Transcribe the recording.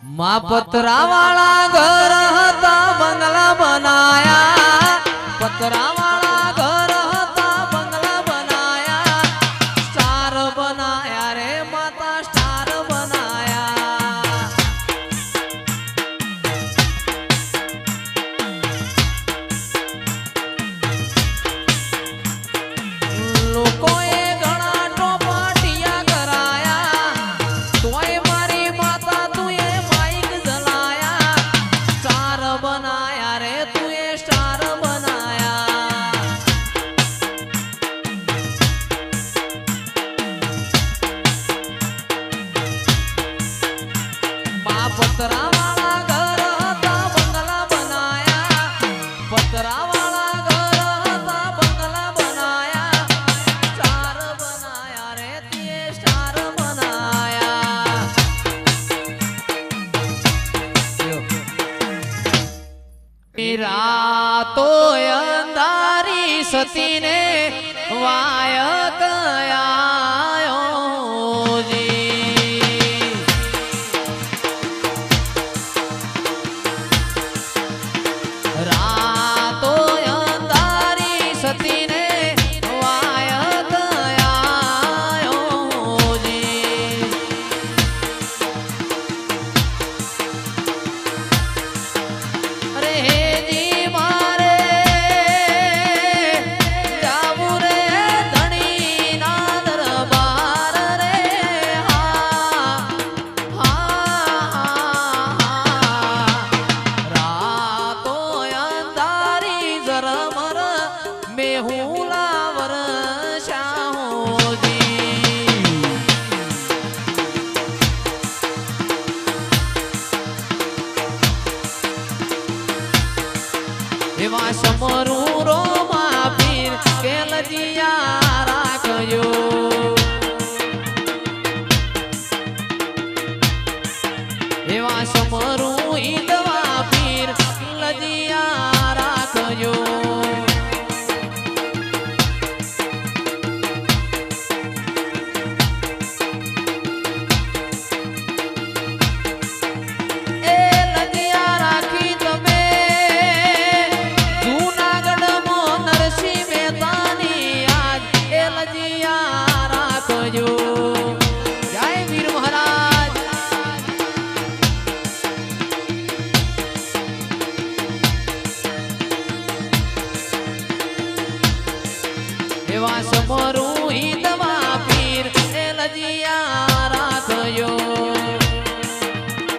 माँ पतरा वाला घर था बंगला बनाया, पतरा वाला घर था बंगला बनाया, स्टार बनाया रे माता स्टार बनाया। लोकोए घणा टोपाटिया कराया, तोय मारी माता तुए माइक जलाया, स्टार बनाया रे तुए स्टार बनाया। माँ पतरा वाला घर था बंगला बनाया, पतरा वाला घर था बंगला बनाया, स्टार बनाया रे तुए स्टार बनाया। मेरा तो अंधारी सती ने वायक आयो जी, रातो अंधारी सती ने वायक आयो जी। अरे जी मारे जाऊ रे धनी ना दरबार रे, हा रातो अंधारी जरमर मेहुला वर्षा हो जी। एवा समरू रो मापीर केलजिया राखयो, एवा समरू ईदवा पीर लजिया राखयो।